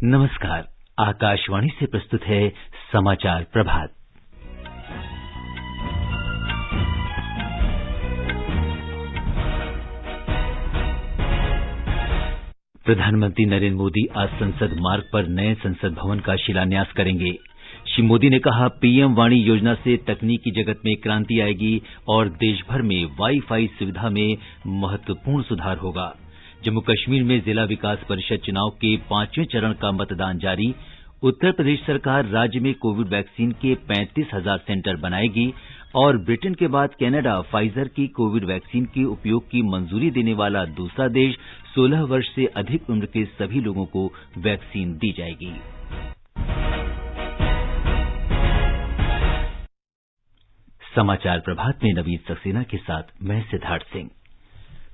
नमस्कार। आकाशवाणी से प्रस्तुत है समाचार प्रभात। प्रधानमंत्री नरेंद्र मोदी आज संसद मार्ग पर नए संसद भवन का शिलान्यास करेंगे। श्री मोदी ने कहा, पीएम वाणी योजना से तकनीकी जगत में क्रांति आएगी और देश भर में वाई-फाई सुविधा में महत्वपूर्ण सुधार होगा। जम्मू कश्मीर में जिला विकास परिषद चुनाव के 5वें चरण का मतदान जारी। उत्तर प्रदेश सरकार राज्य में कोविड वैक्सीन के 35,000 सेंटर बनाएगी और ब्रिटेन के बाद कनाडा फाइजर की कोविड वैक्सीन के उपयोग की मंजूरी देने वाला दूसरा देश। 16 वर्ष से अधिक उम्र के सभी लोगों को वैक्सीन दी जाएगी। समाचार प्रभात में नवीन सक्सेना के साथ मैं सिद्धार्थ सिंह।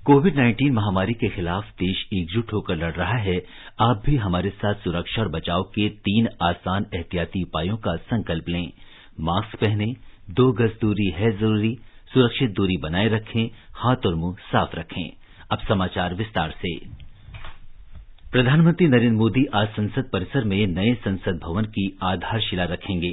कोविड-19 महामारी के खिलाफ देश एकजुट होकर लड़ रहा है। आप भी हमारे साथ सुरक्षा और बचाव के 3 आसान एहतियाती उपायों का संकल्प लें। मास्क पहनें, 2 गज दूरी है जरूरी, सुरक्षित दूरी बनाए रखें, हाथ और मुंह साफ रखें। अब समाचार विस्तार से। प्रधानमंत्री नरेंद्र मोदी आज संसद परिसर में नए संसद भवन की आधारशिला रखेंगे।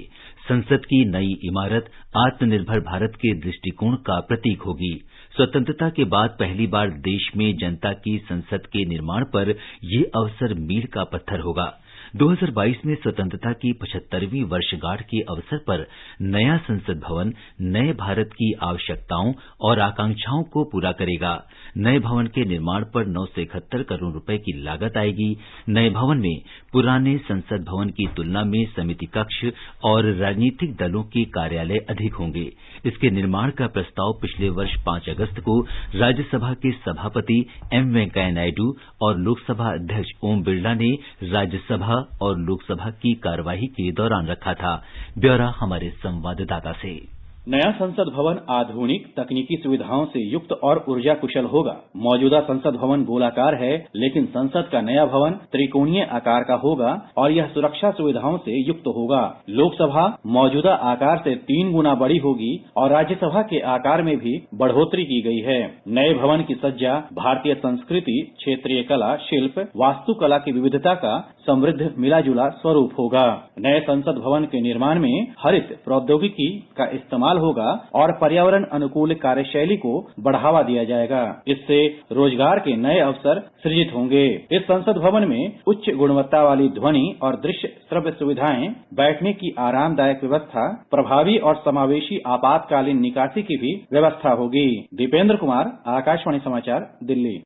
संसद की नई इमारत आत्मनिर्भर भारत के दृष्टिकोण का प्रतीक होगी। स्वतंत्रता के बाद पहली बार देश में जनता की संसद के निर्माण पर ये अवसर मील का पत्थर होगा। 2022 में स्वतंत्रता की 75वीं वर्षगांठ के अवसर पर नया संसद भवन नए भारत की आवश्यकताओं और आकांक्षाओं को पूरा करेगा। नए भवन के निर्माण पर 971 करोड़ रुपए की लागत आएगी। नए भवन में पुराने संसद भवन की तुलना में समिति कक्ष और राजनीतिक दलों के कार्यालय अधिक होंगे। इसके निर्माण का प्रस्ताव पिछले वर्ष 5 अगस्त को राज्यसभा के सभापति एम वेंकैया नायडू और लोकसभा अध्यक्ष ओम बिरला ने राज्यसभा और लोकसभा की कार्यवाही के दौरान रखा था। ब्यौरा हमारे संवाददाता से। नया संसद भवन आधुनिक तकनीकी सुविधाओं से युक्त और ऊर्जा कुशल होगा। मौजूदा संसद भवन गोलाकार है, लेकिन संसद का नया भवन त्रिकोणीय आकार का होगा और यह सुरक्षा सुविधाओं से युक्त होगा। लोकसभा मौजूदा आकार से 3 गुना बड़ी होगी और राज्यसभा के आकार में भी बढ़ोतरी की गई है। नए भवन की सज्जा भारतीय संस्कृति, क्षेत्रीय कला, शिल्प, वास्तुकला की विविधता का समृद्ध मिला-जुला स्वरूप होगा। नए संसद भवन के निर्माण में हरित प्रौद्योगिकी का इस्तेमाल होगा और पर्यावरण अनुकूल कार्यशैली को बढ़ावा दिया जाएगा। इससे रोजगार के नए अवसर सृजित होंगे। इस संसद भवन में उच्च गुणवत्ता वाली ध्वनि और दृश्य श्रव्य सुविधाएं, बैठने की आरामदायक व्यवस्था, प्रभावी और समावेशी आपातकालीन निकासी की भी व्यवस्था होगी। दीपेंद्र कुमार, आकाशवाणी समाचार, दिल्ली।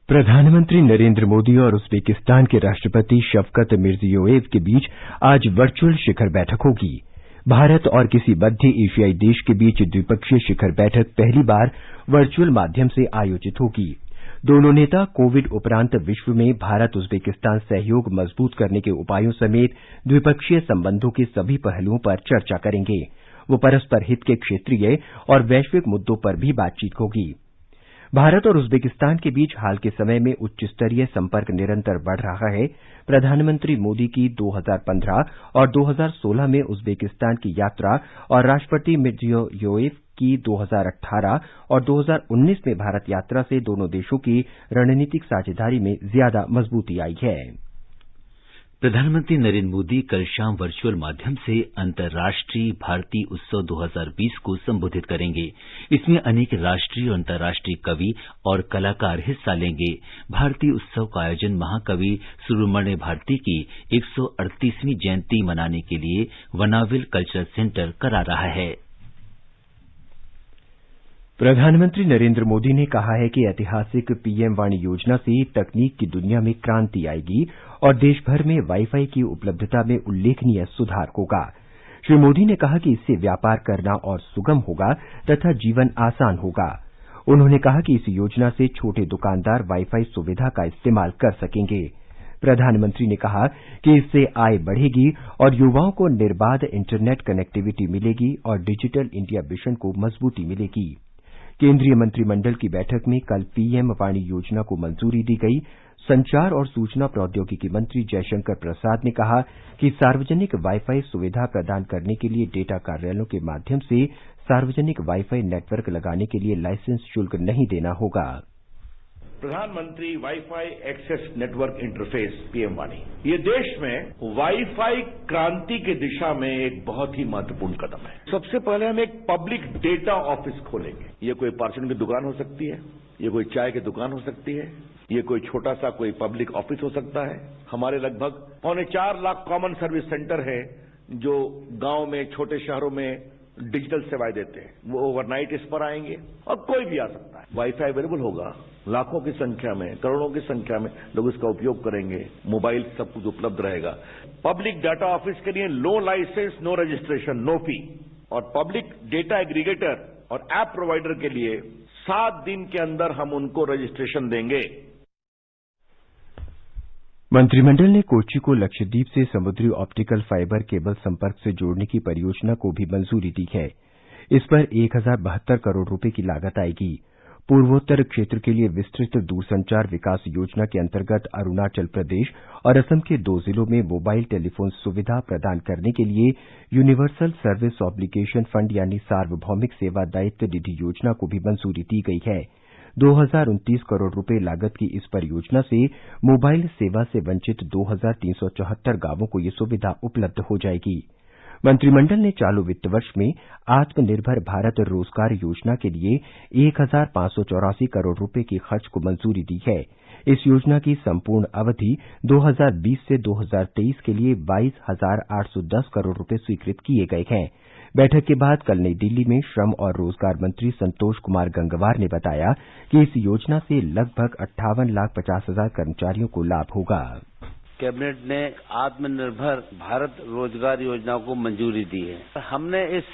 प्रधानमंत्री नरेंद्र मोदी और उज्बेकिस्तान के राष्ट्रपति शवकत मिर्जियोयेव के बीच आज वर्चुअल शिखर बैठक होगी। भारत और किसी मध्य एशियाई देश के बीच द्विपक्षीय शिखर बैठक पहली बार वर्चुअल माध्यम से आयोजित होगी। दोनों नेता कोविड उपरांत विश्व में भारत उज्बेकिस्तान सहयोग मजबूत करने के उपायों समेत द्विपक्षीय संबंधों के सभी पहलुओं पर चर्चा करेंगे। वो परस्पर हित के क्षेत्रीय और वैश्विक मुद्दों पर भी बातचीत होगी। भारत और उज्बेकिस्तान के बीच हाल के समय में उच्च स्तरीय संपर्क निरंतर बढ़ रहा है। प्रधानमंत्री मोदी की 2015 और 2016 में उज्बेकिस्तान की यात्रा और राष्ट्रपति मिर्जियोयेव की 2018 और 2019 में भारत यात्रा से दोनों देशों की रणनीतिक साझेदारी में ज्यादा मजबूती आई है। प्रधानमंत्री नरेंद्र मोदी कल शाम वर्चुअल माध्यम से अंतर्राष्ट्रीय भारती उत्सव 2020 को संबोधित करेंगे। इसमें अनेक राष्ट्रीय और अंतर्राष्ट्रीय कवि और कलाकार हिस्सा लेंगे। भारतीय उत्सव का आयोजन महाकवि सुब्रमण्य भारती की 138वीं जयंती मनाने के लिए वनाविल कल्चरल सेंटर करा रहा है। प्रधानमंत्री नरेंद्र मोदी ने कहा है कि ऐतिहासिक पीएम वाणी योजना से तकनीक की दुनिया में क्रांति आएगी और देश भर में वाई-फाई की उपलब्धता में उल्लेखनीय सुधार होगा। श्री मोदी ने कहा कि इससे व्यापार करना और सुगम होगा तथा जीवन आसान होगा। उन्होंने कहा कि इस योजना से छोटे दुकानदार वाई-फाई सुविधा का इस्तेमाल कर सकेंगे। प्रधानमंत्री ने कहा कि इससे आय बढ़ेगी और युवाओं को निर्बाध इंटरनेट कनेक्टिविटी मिलेगी और डिजिटल इंडिया मिशन को मजबूती मिलेगी। केंद्रीय मंत्रिमंडल की बैठक में कल पीएम वाणी योजना को मंजूरी दी गई। संचार और सूचना प्रौद्योगिकी मंत्री जयशंकर प्रसाद ने कहा कि सार्वजनिक वाई-फाई सुविधा प्रदान करने के लिए डेटा कार्यालयों के माध्यम से सार्वजनिक वाई-फाई नेटवर्क लगाने के लिए लाइसेंस शुल्क नहीं देना होगा। प्रधानमंत्री wifi access network interface PM वाणी, ये देश में वाईफाई क्रांति की दिशा में एक बहुत ही महत्वपूर्ण कदम है। सबसे पहले हम एक पब्लिक डेटा ऑफिस खोलेंगे। ये कोई पार्सल की दुकान हो सकती है, ये कोई चाय की दुकान हो सकती है, ये कोई छोटा सा कोई पब्लिक ऑफिस हो सकता है। हमारे लगभग 4.25 लाख कॉमन सर्विस सेंटर है जो गांव में, छोटे शहरों में डिजिटल सेवाएं देते हैं, वो ओवरनाइट इस पर आएंगे और कोई भी आ सकता है। वाईफाई अवेलेबल होगा, लाखों की संख्या में, करोड़ों की संख्या में लोग इसका उपयोग करेंगे, मोबाइल सब कुछ उपलब्ध रहेगा। पब्लिक डाटा ऑफिस के लिए no licence, no registration, no fee, और पब्लिक डेटा एग्रीगेटर और ऐप प्रोवाइडर के लिए 7 दिन के अंदर हम उनको रजिस्ट्रेशन देंगे। मंत्रिमंडल ने कोच्चि को लक्षद्वीप से समुद्री ऑप्टिकल फाइबर केबल संपर्क से जोड़ने की परियोजना को भी मंजूरी दी है। इस पर 1072 करोड़ रुपए की लागत आएगी। पूर्वोत्तर क्षेत्र के लिए विस्तृत दूरसंचार विकास योजना के अंतर्गत अरुणाचल प्रदेश और असम के 2 जिलों में मोबाइल टेलीफोन सुविधा प्रदान करने के लिए यूनिवर्सल सर्विस ऑब्लिगेशन फंड यानी सार्वभौमिक सेवा दायित्व निधि योजना को भी मंजूरी दी गई है। 2029 करोड़ रुपए लागत की इस परियोजना से मोबाइल सेवा से वंचित 2374 गांवों को ये सुविधा उपलब्ध हो जाएगी। मंत्रिमंडल ने चालू वित्त वर्ष में आत्मनिर्भर भारत रोजगार योजना के लिए 1584 करोड़ रुपए की खर्च को मंजूरी दी है। इस योजना की संपूर्ण अवधि 2020 से 2023 के लिए 22,810 करोड़ रुपए स्वीकृत किए गए हैं। बैठक के बाद कल नई दिल्ली में श्रम और रोजगार मंत्री संतोष कुमार गंगवार ने बताया कि इस योजना से लगभग 58,50,000 कर्मचारियों को लाभ होगा। कैबिनेट ने आत्मनिर्भर भारत रोजगार योजना को मंजूरी दी है। हमने इस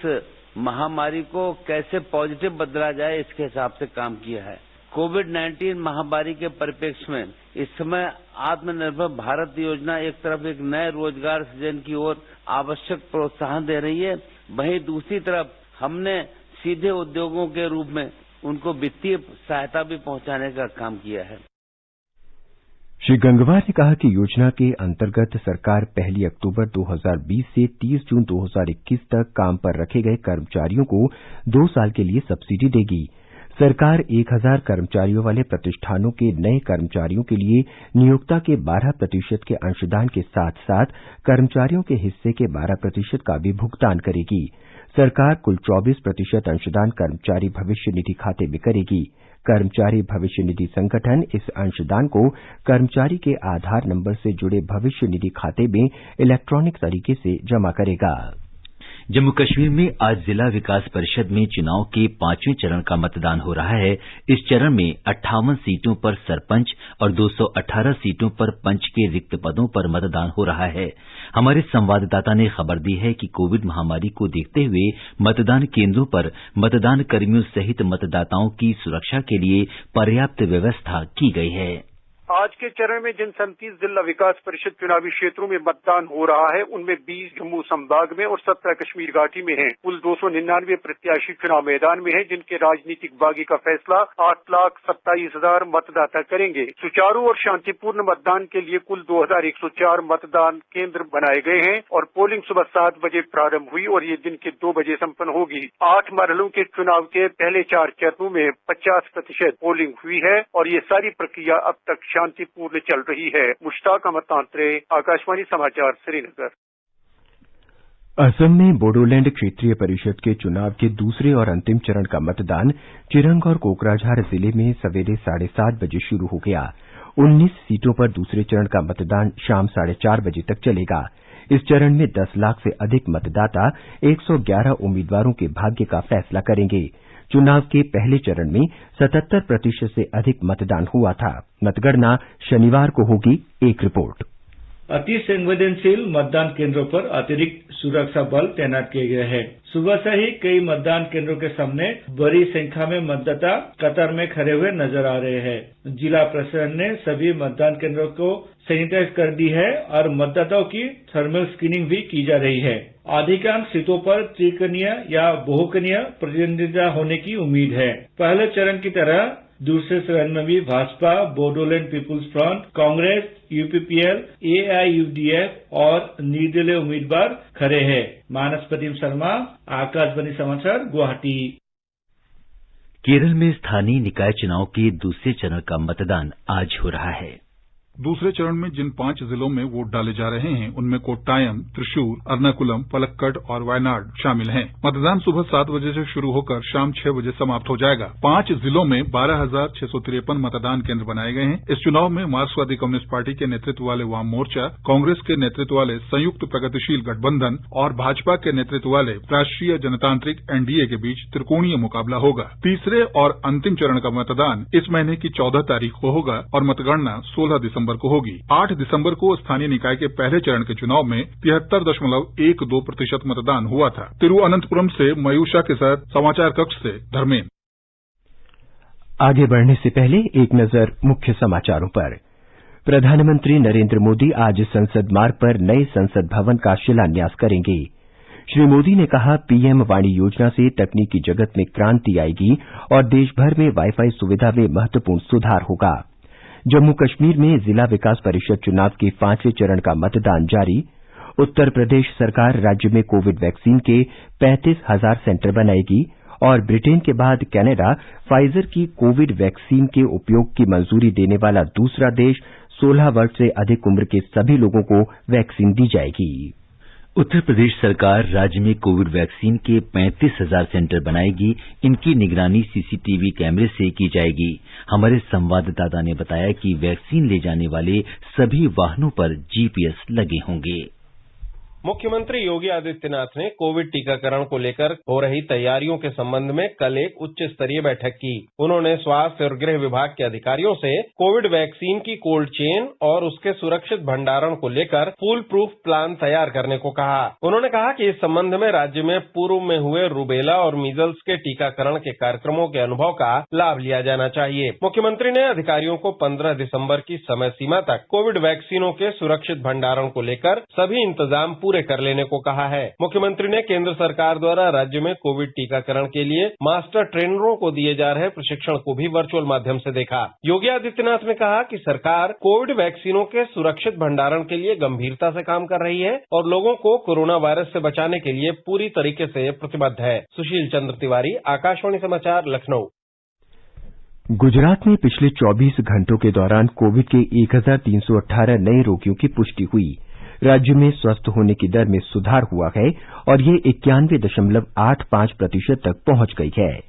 महामारी को कैसे पॉजिटिव बदला जाए इसके हिसाब से काम किया है। कोविड-19 महामारी के परिप्रेक्ष्य में इस समय आत्मनिर्भर भारत योजना एक तरफ एक नए रोजगार सृजन की ओर आवश्यक प्रोत्साहन दे रही है, वहीं दूसरी तरफ हमने सीधे उद्योगों के रूप में उनको वित्तीय सहायता भी पहुंचाने का काम किया है। श्री गंगवार ने कहा कि योजना के अंतर्गत सरकार 1 अक्टूबर 2020 से 30 जून 2021 तक काम पर रखे गए कर्मचारियों को 2 साल के लिए सब्सिडी देगी। सरकार 1000 कर्मचारियों वाले प्रतिष्ठानों के नए कर्मचारियों के लिए नियोक्ता के 12% के अंशदान के साथ साथ कर्मचारियों के हिस्से के 12% का भी भुगतान करेगी। सरकार कुल 24% अंशदान कर्मचारी भविष्य निधि खाते में करेगी। कर्मचारी भविष्य निधि संगठन इस अंशदान को कर्मचारी के आधार नंबर से जुड़े भविष्य निधि खाते में इलेक्ट्रॉनिक तरीके से जमा करेगा। जम्मू कश्मीर में आज जिला विकास परिषद में चुनाव के 5वें चरण का मतदान हो रहा है। इस चरण में 58 सीटों पर सरपंच और 218 सीटों पर पंच के रिक्त पदों पर मतदान हो रहा है। हमारे संवाददाता ने खबर दी है कि कोविड महामारी को देखते हुए मतदान केंद्रों पर मतदान कर्मियों सहित मतदाताओं की सुरक्षा के लिए पर्याप्त व्यवस्था की गई है। आज के चरण में जिन 37 जिला विकास परिषद चुनावी क्षेत्रों में मतदान हो रहा है उनमें 20 जम्मू संभाग में और 17 कश्मीर घाटी में हैं। कुल 299 प्रत्याशी चुनाव मैदान में हैं, जिनके राजनीतिक बागी का फैसला 8,27,000 मतदाता करेंगे। सुचारू और शांतिपूर्ण मतदान के लिए कुल 2,104 मतदान केंद्र बनाए गए हैं और पोलिंग सुबह 7 बजे प्रारंभ हुई और ये दिन के 2 बजे संपन्न होगी। 8 मरहलों के चुनाव के पहले 4 चरणों में 50% पोलिंग हुई है और ये सारी प्रक्रिया अब तक शांतिपूर्ण चल रही है। मुश्ताक अहमद तांत्रे, आकाशवाणी समाचार, श्रीनगर। असम में बोडोलैंड क्षेत्रीय परिषद के चुनाव के दूसरे और अंतिम चरण का मतदान चिरंग और कोकराझार जिले में सवेरे 7:30 बजे शुरू हो गया। 19 सीटों पर दूसरे चरण का मतदान शाम 4:30 बजे तक चलेगा। इस चरण में 10 लाख से अधिक मतदाता 111 उम्मीदवारों के भाग्य का फैसला करेंगे। चुनाव के पहले चरण में 77% से अधिक मतदान हुआ था। मतगणना शनिवार को होगी। एक रिपोर्ट। अति संवेदनशील मतदान केंद्रों पर अतिरिक्त सुरक्षा बल तैनात किए गए हैं। सुबह से ही कई मतदान केंद्रों के सामने बड़ी संख्या में मतदाता कतार में खड़े हुए नजर आ रहे हैं। जिला प्रशासन ने सभी मतदान केंद्रों को सैनिटाइज कर दी है और मतदाताओं की थर्मल स्क्रीनिंग भी की जा रही है। अधिकांश सीटों पर त्रिकोणीय या बहुकोणीय प्रतिद्वंदिता होने की उम्मीद है। पहले चरण की तरह दूसरे चरण में भी Bhajpa, Bodoland people's front, Congress, UPPL, AIUDF और निर्दलीय उम्मीदवार खड़े हैं। मानस प्रतिम शर्मा, आकाशवाणी समाचार, गुवाहाटी। केरल में स्थानीय निकाय चुनाव के दूसरे चरण का मतदान आज हो रहा है। दूसरे चरण में जिन 5 जिलों में वोट डाले जा रहे हैं उनमें कोट्टायम, त्रिशूर, अर्नाकुलम, पलक्कड और वायनाड शामिल हैं। मतदान सुबह 7 बजे से शुरू होकर शाम 6 बजे समाप्त हो जाएगा। 5 जिलों में 12,653 मतदान केंद्र बनाए गए हैं। इस चुनाव में मार्क्सवादी कम्युनिस्ट पार्टी के नेतृत्व वाले वाम मोर्चा, कांग्रेस के नेतृत्व वाले संयुक्त प्रगतिशील गठबंधन और भाजपा के नेतृत्व वाले राष्ट्रीय जनतांत्रिक एनडीए के बीच त्रिकोणीय मुकाबला होगा। तीसरे और अंतिम चरण का मतदान इस महीने की 14 तारीख को होगा और मतगणना 16 दिसंबर को होगी। 8 दिसंबर को स्थानीय निकाय के पहले चरण के चुनाव में 73.12% मतदान हुआ था। तिरुवनंतपुरम से मयूषा के साथ समाचार कक्ष से धर्मेंद्र। आगे बढ़ने से पहले एक नजर मुख्य समाचारों पर। प्रधानमंत्री नरेंद्र मोदी आज संसद मार्ग पर नए संसद भवन का शिलान्यास करेंगे। श्री मोदी ने कहा, पीएम वाणी योजना से तकनीकी जगत में क्रांति आएगी और देश भर में वाईफाई सुविधा में महत्वपूर्ण सुधार होगा। जम्मू कश्मीर में जिला विकास परिषद चुनाव के 5वें चरण का मतदान जारी। उत्तर प्रदेश सरकार राज्य में कोविड वैक्सीन के 35,000 सेंटर बनाएगी और ब्रिटेन के बाद कनाडा फाइजर की कोविड वैक्सीन के उपयोग की मंजूरी देने वाला दूसरा देश। 16 वर्ष से अधिक उम्र के सभी लोगों को वैक्सीन दी जाएगी। उत्तर प्रदेश सरकार राज्य में कोविड वैक्सीन के 35,000 सेंटर बनाएगी। इनकी निगरानी सीसीटीवी कैमरे से की जाएगी। हमारे संवाददाता ने बताया कि वैक्सीन ले जाने वाले सभी वाहनों पर जीपीएस लगे होंगे। मुख्यमंत्री योगी आदित्यनाथ ने कोविड टीकाकरण को लेकर हो रही तैयारियों के संबंध में कल एक उच्च स्तरीय बैठक की। उन्होंने स्वास्थ्य और गृह विभाग के अधिकारियों से कोविड वैक्सीन की कोल्ड चेन और उसके सुरक्षित भंडारण को लेकर फुल प्रूफ प्लान तैयार करने को कहा। उन्होंने कहा कि इस संबंध में राज्य में पूर्व में हुए रूबेला और मीजल्स के टीकाकरण के कार्यक्रमों के अनुभव का लाभ लिया जाना चाहिए। मुख्यमंत्री ने अधिकारियों को 15 दिसंबर की समय सीमा तक कोविड वैक्सीनों के सुरक्षित भंडारण को लेकर सभी इंतजाम पूरे कर लेने को कहा है। मुख्यमंत्री ने केंद्र सरकार द्वारा राज्य में कोविड टीकाकरण के लिए मास्टर ट्रेनरों को दिए जा रहे प्रशिक्षण को भी वर्चुअल माध्यम से देखा। योगी आदित्यनाथ ने कहा कि सरकार कोविड वैक्सीनों के सुरक्षित भंडारण के लिए गंभीरता से काम कर रही है और लोगों को कोरोना वायरस से बचाने के लिए पूरी तरीके से प्रतिबद्ध है। सुशील चंद्र तिवारी, आकाशवाणी समाचार, लखनऊ। गुजरात में पिछले 24 घंटों के दौरान कोविड के 1,318 नए रोगियों की पुष्टि हुई। राज्य में स्वस्थ होने की दर में सुधार हुआ है और ये 91.85% तक पहुंच गई है।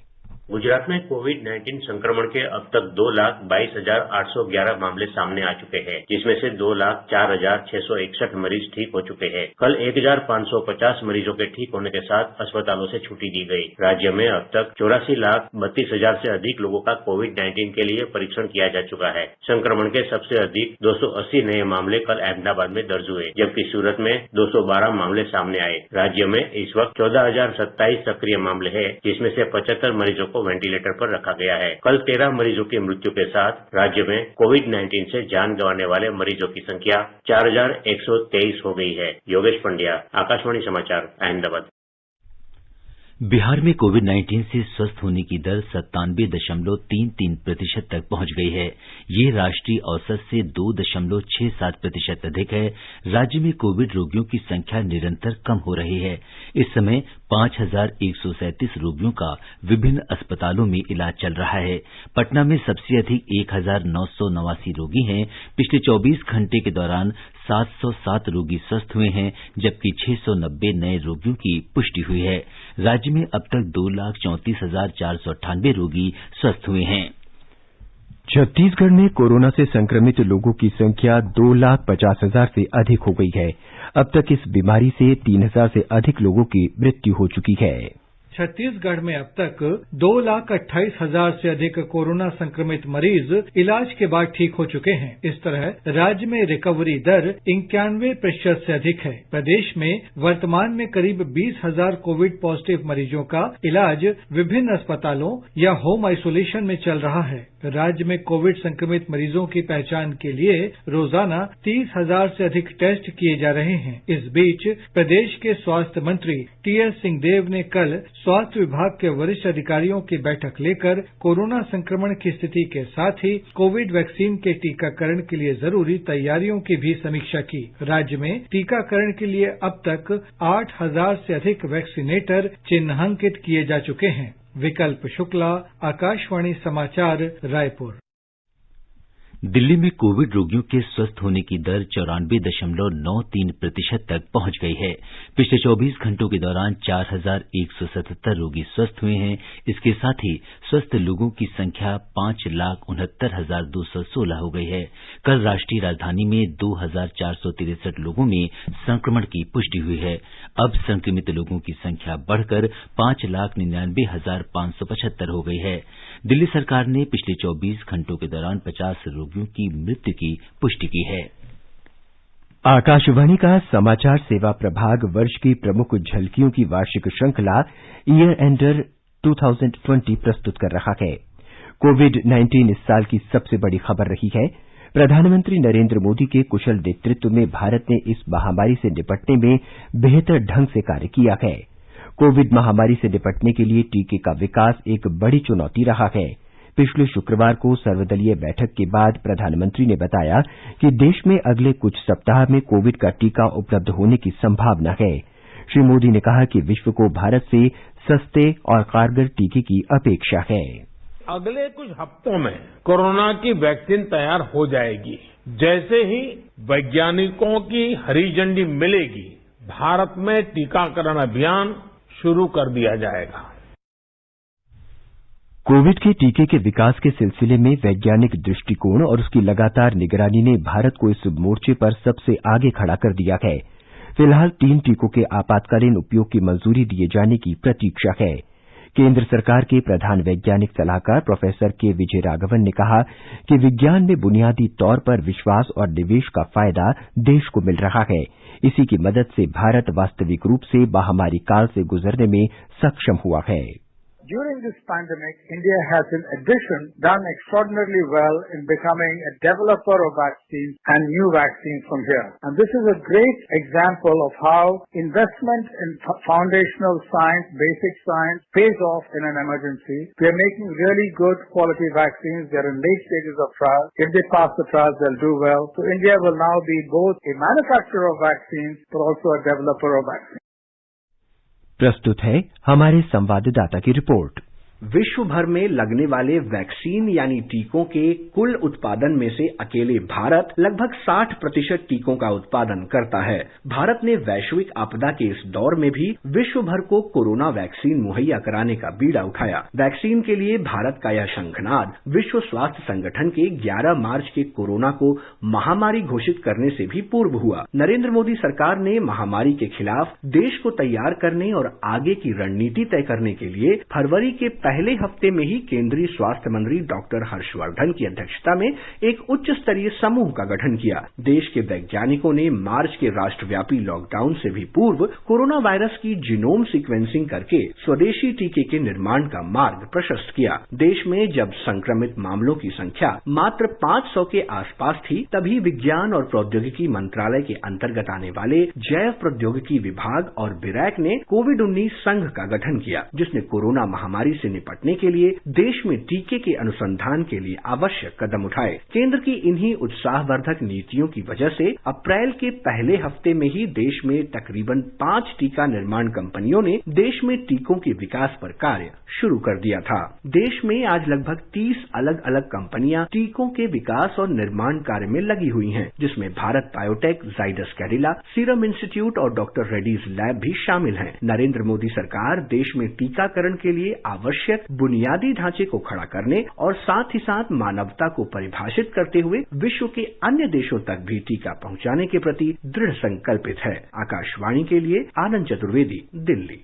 गुजरात में कोविड-19 संक्रमण के अब तक 2,22,811 मामले सामने आ चुके हैं, जिसमें से 2,04,661 मरीज ठीक हो चुके हैं। कल 1,550 मरीजों के ठीक होने के साथ अस्पतालों से छुट्टी दी गई। राज्य में अब तक 84,32,000 से अधिक लोगों का कोविड-19 के लिए परीक्षण किया जा चुका है। संक्रमण के सबसे अधिक 280 नए मामले कल अहमदाबाद में दर्ज हुए, जबकि सूरत में 212 मामले सामने आए। राज्य में इस वक्त 14,027 सक्रिय मामले हैं, जिसमें से 75 मरीजों को वेंटिलेटर पर रखा गया है। कल 13 मरीजों की मृत्यु के साथ राज्य में कोविड-19 से जान गंवाने वाले मरीजों की संख्या 4,123 हो गई है। योगेश पंड्या, आकाशवाणी समाचार, अहमदाबाद। बिहार में कोविड-19 से स्वस्थ होने की दर 97.33% तक पहुंच गई है। ये राष्ट्रीय औसत से 2.67% अधिक है। राज्य में कोविड रोगियों की संख्या निरंतर कम हो रही है। इस समय 5,137 रोगियों का विभिन्न अस्पतालों में इलाज चल रहा है। पटना में सबसे अधिक 1,989 रोगी हैं। पिछले 24 घंटे के दौरान 707 रोगी स्वस्थ हुए हैं, जबकि 690 नए रोगियों की पुष्टि हुई है। राज्य में अब तक 2,34,498 रोगी स्वस्थ हुए हैं। छत्तीसगढ़ में कोरोना से संक्रमित लोगों की संख्या 2,50,000 से अधिक हो गई है। अब तक इस बीमारी से 3,000 से अधिक लोगों की मृत्यु हो चुकी है। छत्तीसगढ़ में अब तक 2,28,000 से अधिक कोरोना संक्रमित मरीज इलाज के बाद ठीक हो चुके हैं। इस तरह राज्य में रिकवरी दर 91% से अधिक है। प्रदेश में वर्तमान में करीब 20,000 कोविड पॉजिटिव मरीजों का इलाज विभिन्न अस्पतालों या होम आइसोलेशन में चल रहा है। राज्य में कोविड संक्रमित मरीजों की पहचान के लिए रोजाना 30,000 से अधिक टेस्ट किए जा रहे हैं। इस बीच प्रदेश के स्वास्थ्य मंत्री टीएस सिंहदेव ने कल स्वास्थ्य विभाग के वरिष्ठ अधिकारियों की बैठक लेकर कोरोना संक्रमण की स्थिति के साथ ही कोविड वैक्सीन के टीकाकरण के लिए जरूरी तैयारियों की भी समीक्षा की। राज्य में टीकाकरण के लिए अब तक 8,000 से अधिक वैक्सीनेटर चिन्हांकित किए जा चुके हैं। विकल्प शुक्ला, आकाशवाणी समाचार, रायपुर। दिल्ली में कोविड रोगियों के स्वस्थ होने की दर 94.93% तक पहुंच गई है। पिछले 24 घंटों के दौरान 4,177 रोगी स्वस्थ हुए हैं। इसके साथ ही स्वस्थ लोगों की संख्या 5,69,216 हो गई है। कल राष्ट्रीय राजधानी में 2,463 लोगों में संक्रमण की पुष्टि हुई है। अब संक्रमित लोगों की संख्या बढ़कर 5,99,575 हो गई है। दिल्ली सरकार ने पिछले 24 घंटों के दौरान 50 रोगियों की मृत्यु की पुष्टि की है। आकाशवाणी का समाचार सेवा प्रभाग वर्ष की प्रमुख झलकियों की वार्षिक श्रृंखला ईयर एंडर 2020 प्रस्तुत कर रहा है। कोविड-19 इस साल की सबसे बड़ी खबर रही है। प्रधानमंत्री नरेंद्र मोदी के कुशल नेतृत्व में भारत ने इस महामारी से निपटने में बेहतर ढंग से कार्य किया है। कोविड महामारी से निपटने के लिए टीके का विकास एक बड़ी चुनौती रहा है। पिछले शुक्रवार को सर्वदलीय बैठक के बाद प्रधानमंत्री ने बताया कि देश में अगले कुछ सप्ताह में कोविड का टीका उपलब्ध होने की संभावना है। श्री मोदी ने कहा कि विश्व को भारत से सस्ते और कारगर टीके की अपेक्षा है। अगले कुछ हफ्तों में कोरोना की वैक्सीन तैयार हो जाएगी। जैसे ही वैज्ञानिकों की हरी झंडी मिलेगी, भारत में टीकाकरण अभियान शुरू कर दिया जाएगा। कोविड के टीके के विकास के सिलसिले में वैज्ञानिक दृष्टिकोण और उसकी लगातार निगरानी ने भारत को इस मोर्चे पर सबसे आगे खड़ा कर दिया है। फिलहाल 3 टीकों के आपातकालीन उपयोग की मंजूरी दिए जाने की प्रतीक्षा है। केंद्र सरकार के प्रधान वैज्ञानिक सलाहकार प्रोफेसर के विजय राघवन ने कहा कि विज्ञान में बुनियादी तौर पर विश्वास और निवेश का फायदा देश को मिल रहा है। इसी की मदद से भारत वास्तविक रूप से महामारी काल से गुजरने में सक्षम हुआ है। During this pandemic, India has in addition done extraordinarily well in becoming a developer of vaccines and new vaccines from here. And this is a great example of how investment in foundational science, basic science, pays off in an emergency. We are making really good quality vaccines. They are in late stages of trials. If they pass the trials, they'll do well. So India will now be both a manufacturer of vaccines, but also a developer of vaccines. प्रस्तुत है हमारे संवाददाता की report. विश्व भर में लगने वाले वैक्सीन यानी टीकों के कुल उत्पादन में से अकेले भारत लगभग 60% टीकों का उत्पादन करता है। भारत ने वैश्विक आपदा के इस दौर में भी विश्व भर को कोरोना वैक्सीन मुहैया कराने का बीड़ा उठाया। वैक्सीन के लिए भारत का यह शंखनाद विश्व स्वास्थ्य संगठन के 11 मार्च के कोरोना को महामारी घोषित करने से भी पूर्व हुआ। नरेंद्र मोदी सरकार ने महामारी के खिलाफ देश को तैयार करने और आगे की रणनीति तय करने के लिए फरवरी के पहले हफ्ते में ही केंद्रीय स्वास्थ्य मंत्री डॉक्टर हर्षवर्धन की अध्यक्षता में एक उच्च स्तरीय समूह का गठन किया। देश के वैज्ञानिकों ने मार्च के राष्ट्रव्यापी लॉकडाउन से भी पूर्व कोरोना वायरस की जीनोम सीक्वेंसिंग करके स्वदेशी टीके के निर्माण का मार्ग प्रशस्त किया। देश में जब संक्रमित मामलों की संख्या मात्र 500 के आसपास थी, तभी विज्ञान और प्रौद्योगिकी मंत्रालय के अंतर्गत आने वाले जैव प्रौद्योगिकी विभाग और बिरैक ने कोविड-19 संघ का गठन किया, जिसने कोरोना महामारी से निपटने के लिए देश में टीके के अनुसंधान के लिए आवश्यक कदम उठाए। केंद्र की इन्हीं उत्साहवर्धक नीतियों की वजह से अप्रैल के पहले हफ्ते में ही देश में तकरीबन 5 टीका निर्माण कंपनियों ने देश में टीकों के विकास पर कार्य शुरू कर दिया था। देश में आज लगभग 30 अलग अलग कंपनियां टीकों के विकास और निर्माण कार्य में लगी हुई हैं, जिसमें Bharat biotech, Zydus Cadila, serum institute और डॉक्टर रेड्डीज लैब भी शामिल हैं। नरेंद्र मोदी सरकार देश में टीकाकरण के लिए आवश्यक बुनियादी ढांचे को खड़ा करने और साथ ही साथ मानवता को परिभाषित करते हुए विश्व के अन्य देशों तक भी टीका पहुंचाने के प्रति दृढ़ संकल्पित है। आकाशवाणी के लिए आनंद चतुर्वेदी, दिल्ली।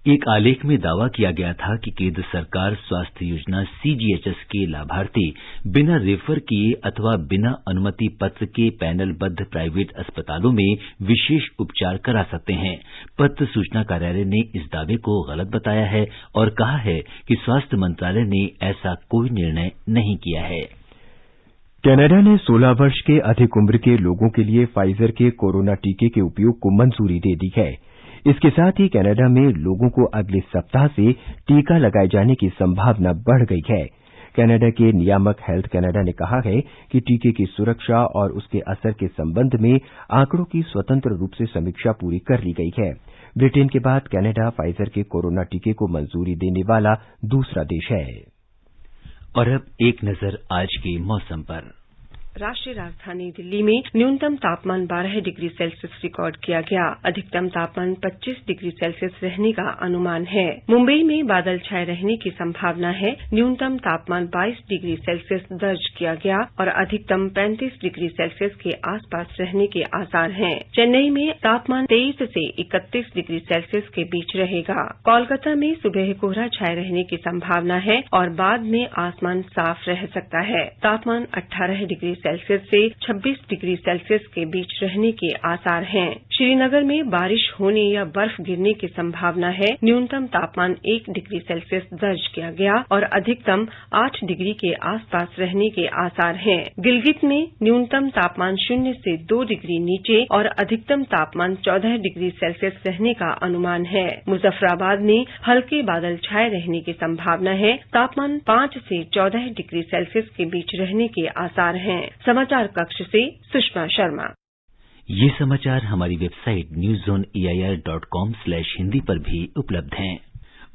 एक आलेख में दावा किया गया था कि केंद्र सरकार स्वास्थ्य योजना सीजीएचएस के लाभार्थी बिना रेफर किए अथवा बिना अनुमति पत्र के पैनलबद्ध प्राइवेट अस्पतालों में विशेष उपचार करा सकते हैं। पत्र सूचना कार्यालय ने इस दावे को गलत बताया है और कहा है कि स्वास्थ्य मंत्रालय ने ऐसा कोई निर्णय नहीं किया है। कनाडा ने 16 वर्ष के अधिक उम्र के लोगों के लिए फाइजर के कोरोना टीके के उपयोग को मंजूरी दे दी है। इसके साथ ही कनाडा में लोगों को अगले सप्ताह से टीका लगाए जाने की संभावना बढ़ गई है। कनाडा के नियामक हेल्थ कनाडा ने कहा है कि टीके की सुरक्षा और उसके असर के संबंध में आंकड़ों की स्वतंत्र रूप से समीक्षा पूरी कर ली गई है। ब्रिटेन के बाद कनाडा फाइजर के कोरोना टीके को मंजूरी देने वाला दूसरा देश है। और अब एक नजर आज के मौसम पर। राष्ट्रीय राजधानी दिल्ली में न्यूनतम तापमान 12 डिग्री सेल्सियस रिकॉर्ड किया गया। अधिकतम तापमान 25 डिग्री सेल्सियस रहने का अनुमान है। मुंबई में बादल छाए रहने की संभावना है। न्यूनतम तापमान 22 डिग्री सेल्सियस दर्ज किया गया और अधिकतम 35 डिग्री सेल्सियस के आसपास रहने के आसार हैं। चेन्नई में तापमान 23 से 31 डिग्री सेल्सियस के बीच रहेगा। कोलकाता में सुबह कोहरा छाए रहने की संभावना है और बाद में आसमान साफ रह सकता है। तापमान 18 डिग्री सेल्सियस से 26 डिग्री सेल्सियस के बीच रहने के आसार हैं। श्रीनगर में बारिश होने या बर्फ गिरने की संभावना है। न्यूनतम तापमान 1 डिग्री सेल्सियस दर्ज किया गया और अधिकतम 8 डिग्री के आसपास रहने के आसार हैं। गिलगित में न्यूनतम तापमान 0 से 2 डिग्री नीचे और अधिकतम तापमान 14 डिग्री सेल्सियस रहने का अनुमान है। मुजफ्फराबाद में हल्के बादल छाए रहने की संभावना है। तापमान 5 से 14 डिग्री सेल्सियस के बीच रहने के आसार हैं। समाचार कक्ष से सुषमा शर्मा। ये समाचार हमारी वेबसाइट newzoneair.com/hindi पर भी उपलब्ध हैं।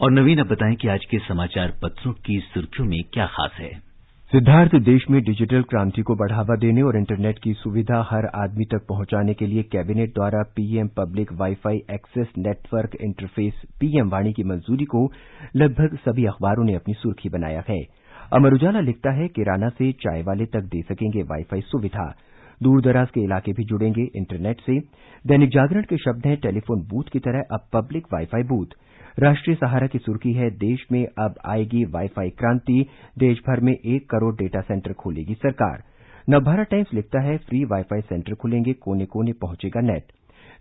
और नवीन, अब बताएं कि आज के समाचार पत्रों की सुर्खियों में क्या खास है। सिद्धार्थ, देश में डिजिटल क्रांति को बढ़ावा देने और इंटरनेट की सुविधा हर आदमी तक पहुंचाने के लिए कैबिनेट द्वारा PM public wifi access network interface PM वाणी की मंजूरी को लगभग सभी अखबारों ने अपनी सुर्खी बनाया है। अमर उजाला लिखता है, किराना से चाय वाले तक दे सकेंगे वाईफाई सुविधा, दूर दराज के इलाके भी जुड़ेंगे इंटरनेट से। दैनिक जागरण के शब्द हैं, टेलीफोन बूथ की तरह अब पब्लिक वाईफाई बूथ। राष्ट्रीय सहारा की सुर्खी है, देश में अब आएगी वाईफाई क्रांति, देश भर में 1 करोड़ डेटा सेंटर खोलेगी सरकार। नवभारत टाइम्स लिखता है, फ्री वाईफाई सेंटर खुलेंगे, कोने कोने पहुंचेगा नेट।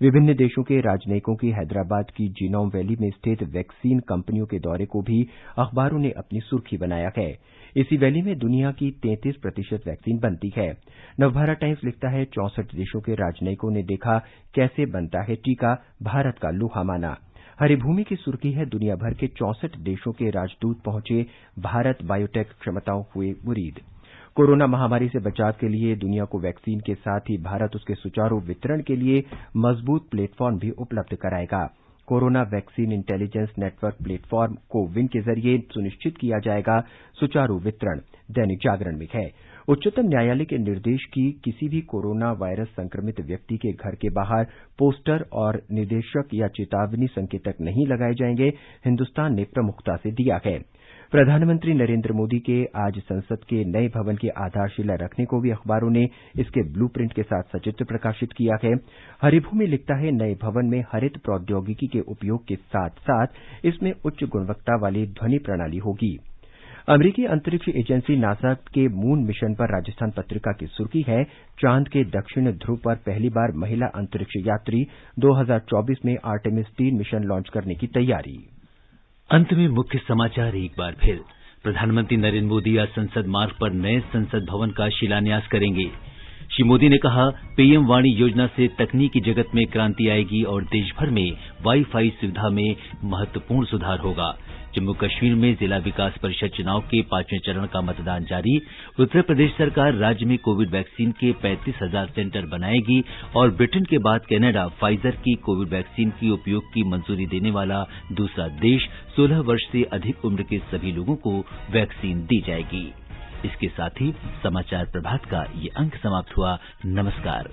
विभिन्न देशों के राजनयिकों की हैदराबाद की जीनोम वैली में स्थित वैक्सीन कंपनियों के दौरे को भी अखबारों ने अपनी सुर्खी बनाया है। इसी वैली में दुनिया की 33% वैक्सीन बनती है। नवभारत टाइम्स लिखता है, 64 देशों के राजनयिकों ने देखा कैसे बनता है टीका, भारत का लोहा माना। हरिभूमि की सुर्खी है, दुनिया भर के 64 देशों के राजदूत पहुंचे, भारत बायोटेक क्षमताओं हुए मुरीद। कोरोना महामारी से बचाव के लिए दुनिया को वैक्सीन के साथ ही भारत उसके सुचारू वितरण के लिए मजबूत प्लेटफॉर्म भी उपलब्ध कराएगा। Corona vaccine intelligence network platform CoWIN के जरिए सुनिश्चित किया जाएगा सुचारू वितरण, दैनिक जागरण में है। उच्चतम न्यायालय के निर्देश की किसी भी कोरोना वायरस संक्रमित व्यक्ति के घर के बाहर पोस्टर और निर्देशक या चेतावनी संकेतक नहीं लगाए जाएंगे, हिन्दुस्तान ने प्रमुखता से दिया है। प्रधानमंत्री नरेंद्र मोदी के आज संसद के नए भवन की आधारशिला रखने को भी अखबारों ने इसके ब्लूप्रिंट के साथ सचित्र प्रकाशित किया है। हरिभूमि लिखता है, नए भवन में हरित प्रौद्योगिकी के उपयोग के साथ साथ इसमें उच्च गुणवत्ता वाली ध्वनि प्रणाली होगी। अमेरिकी अंतरिक्ष एजेंसी नासा के मून मिशन पर राजस्थान पत्रिका की सुर्खी है, चांद के दक्षिण ध्रुव पर पहली बार महिला अंतरिक्ष यात्री, 2024 में आर्टेमिस 3 मिशन लॉन्च करने की तैयारी। अंत में मुख्य समाचार एक बार फिर। प्रधानमंत्री नरेंद्र मोदी आज संसद मार्ग पर नए संसद भवन का शिलान्यास करेंगे। श्री मोदी ने कहा, पीएम वाणी योजना से तकनीकी जगत में क्रांति आएगी और देश भर में वाईफाई सुविधा में महत्वपूर्ण सुधार होगा। जम्मू कश्मीर में जिला विकास परिषद चुनाव के 5वें चरण का मतदान जारी। उत्तर प्रदेश सरकार राज्य में कोविड वैक्सीन के 35,000 सेंटर बनाएगी और ब्रिटेन के बाद कनाडा फाइजर की कोविड वैक्सीन की उपयोग की मंजूरी देने वाला दूसरा देश। 16 वर्ष से अधिक उम्र के सभी लोगों को वैक्सीन दी जाएगी। इसके साथ ही समाचार प्रभात का ये अंक समाप्त हुआ। नमस्कार।